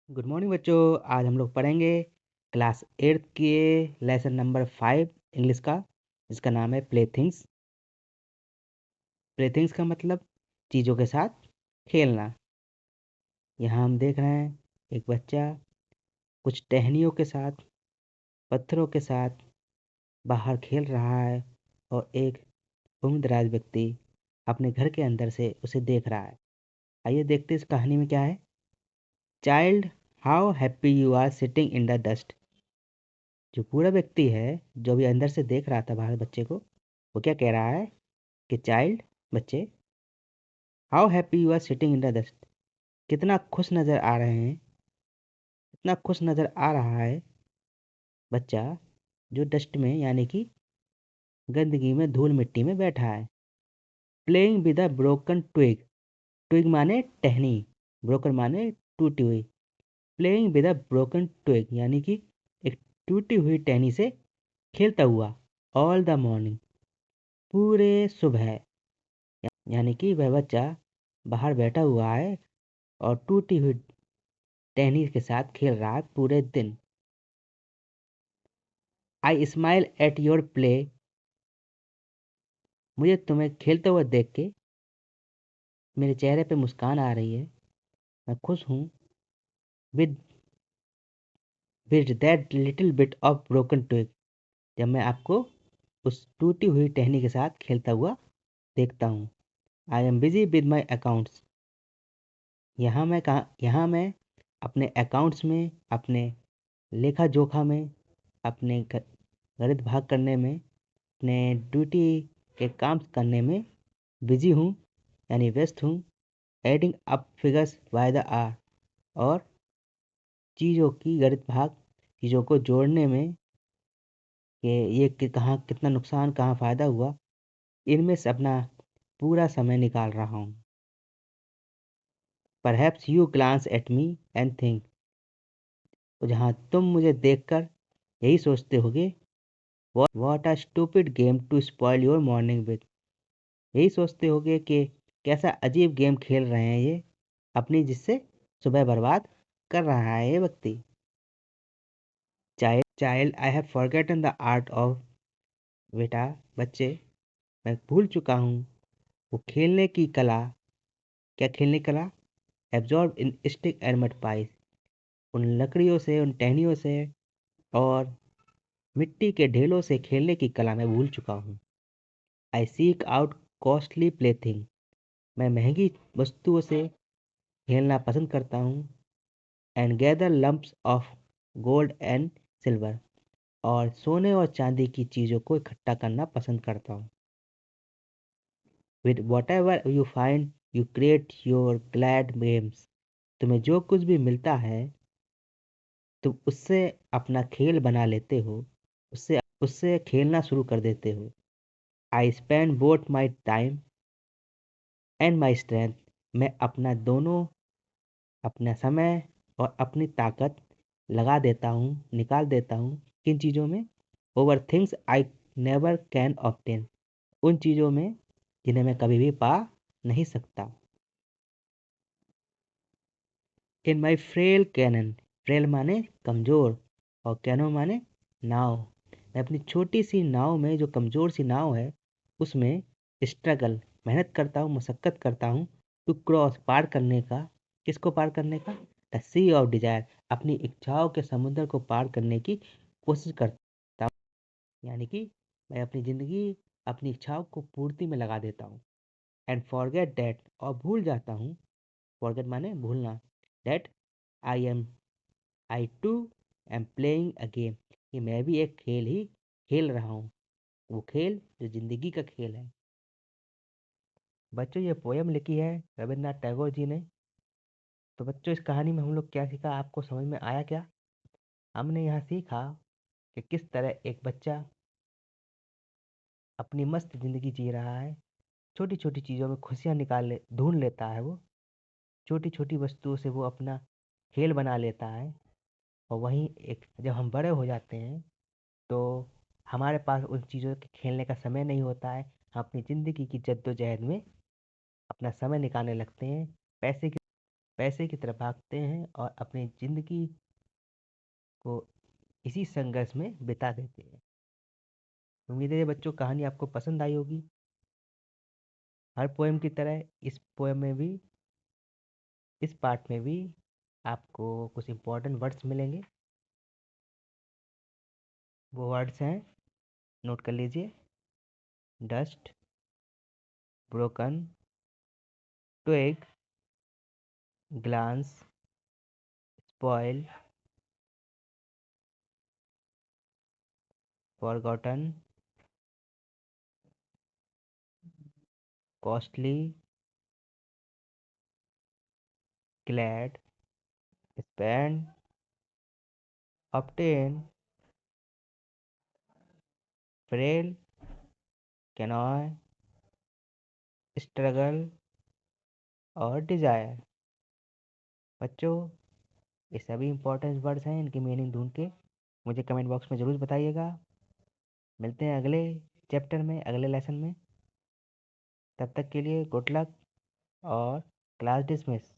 Good morning बच्चों। आज हम लोग पढ़ेंगे क्लास 8 के लेसन नंबर 5 इंग्लिश का, जिसका नाम है प्ले थिंग्स। प्ले थिंग्स का मतलब चीज़ों के साथ खेलना। यहाँ हम देख रहे हैं एक बच्चा कुछ टहनियों के साथ, पत्थरों के साथ बाहर खेल रहा है और एक उम्रदराज व्यक्ति अपने घर के अंदर से उसे देख रहा है। आइए देखते इस कहानी में क्या है। Child, how happy you are sitting in the dust. जो पूरा व्यक्ति है, जो भी अंदर से देख रहा था बाहर बच्चे को, वो क्या कह रहा है कि चाइल्ड, बच्चे, how happy you are sitting in the dust. कितना खुश नज़र आ रहे हैं, कितना खुश नज़र आ रहा है बच्चा जो डस्ट में यानी कि गंदगी में, धूल मिट्टी में बैठा है। Playing with a broken twig. Twig माने टहनी, ब्रोकन माने टूटी हुई। Playing with a broken twig यानी कि एक टूटी हुई टहनी से खेलता हुआ। ऑल द मॉर्निंग, पूरे सुबह, यानी कि वह बच्चा बाहर बैठा हुआ है और टूटी हुई टहनी के साथ खेल रहा है पूरे दिन। आई स्माइल एट योर प्ले। मुझे तुम्हें खेलते हुए देख के मेरे चेहरे पे मुस्कान आ रही है, मैं खुश हूँ। With with that little bit of broken twig. जब मैं आपको उस टूटी हुई टहनी के साथ खेलता हुआ देखता हूँ। I am busy with my accounts. यहाँ मैं अपने अकाउंट्स में, अपने लेखा जोखा में, अपने गणित भाग करने में, अपने ड्यूटी के काम करने में बिजी हूँ, यानी व्यस्त हूँ। Adding up figures by the hour. और चीज़ों की गणित भाग, चीज़ों को जोड़ने में कि ये कि कहाँ कितना नुकसान, कहाँ फ़ायदा हुआ, इनमें से अपना पूरा समय निकाल रहा हूँ। Perhaps you glance at me and think. जहाँ तुम मुझे देखकर यही सोचते होगे, what a stupid game to spoil your morning with. यही सोचते होगे कि कैसा अजीब गेम खेल रहे हैं ये अपनी, जिससे सुबह बर्बाद कर रहा है ये व्यक्ति। Child, I have forgotten the art of. बेटा, बच्चे, मैं भूल चुका हूँ वो खेलने की कला। क्या खेलने की कला? Absorb in stick and mud price. उन लकड़ियों से, उन टहनियों से और मिट्टी के ढेलों से खेलने की कला मैं भूल चुका हूँ। I seek out costly plaything. मैं महंगी वस्तुओं से खेलना पसंद करता हूँ। And gather lumps of gold and silver. और सोने और चांदी की चीज़ों को इकट्ठा करना पसंद करता हूँ। With what ever you find you create your glad games. तुम्हें जो कुछ भी मिलता है, तुम उससे अपना खेल बना लेते हो, उससे उससे खेलना शुरू कर देते हो। I spend both my time and my strength. मैं अपना दोनों, अपना समय और अपनी ताकत लगा देता हूँ, निकाल देता हूँ। किन चीज़ों में? Over things I never can obtain. उन चीज़ों में जिन्हें मैं कभी भी पा नहीं सकता। इन माई फ्रेल कैनन। फ्रेल माने कमज़ोर और कैनो माने नाव। मैं अपनी छोटी सी नाव में, जो कमज़ोर सी नाव है, उसमें स्ट्रगल, मेहनत करता हूँ, मशक्क़त करता हूँ। टू क्रॉस, पार करने का। किसको पार करने का? The sea of desire. अपनी इच्छाओं के समुद्र को पार करने की कोशिश करता हूँ। यानी कि मैं अपनी ज़िंदगी अपनी इच्छाओं को पूर्ति में लगा देता हूँ। एंड फॉरगेट दैट, और भूल जाता हूँ। फॉरगेट माने भूलना। That I am I too am playing a game. कि मैं भी एक खेल ही खेल रहा हूँ, वो खेल जो ज़िंदगी का खेल है। बच्चों, ये पोयम लिखी है रविन्द्रनाथ टैगोर जी ने। तो बच्चों, इस कहानी में हम लोग क्या सीखा, आपको समझ में आया क्या? हमने यहाँ सीखा कि किस तरह एक बच्चा अपनी मस्त ज़िंदगी जी रहा है। छोटी छोटी चीज़ों में खुशियाँ ढूंढ लेता है वो। छोटी छोटी वस्तुओं से वो अपना खेल बना लेता है। और वहीं एक जब हम बड़े हो जाते हैं, तो हमारे पास उन चीज़ों के खेलने का समय नहीं होता है। हम अपनी ज़िंदगी की जद्दोजहद में अपना समय निकालने लगते हैं, पैसे की पैसे की तरफ भागते हैं और अपनी ज़िंदगी को इसी संघर्ष में बिता देते हैं। उम्मीद है ये बच्चों कहानी आपको पसंद आई होगी। हर पोएम की तरह इस पोएम में भी, इस पार्ट में भी आपको कुछ इम्पोर्टेंट वर्ड्स मिलेंगे। वो वर्ड्स हैं, नोट कर लीजिए। Dust, broken, twig, glance, spoil, forgotten, costly, glad, spend, obtain, frail, canoe, struggle और डिजायर। बच्चों, ये सभी इंपॉर्टेंट वर्ड्स हैं, इनकी मीनिंग ढूंढ के मुझे कमेंट बॉक्स में ज़रूर बताइएगा। मिलते हैं अगले चैप्टर में, अगले लेसन में। तब तक के लिए गुड लक और क्लास डिसमिस।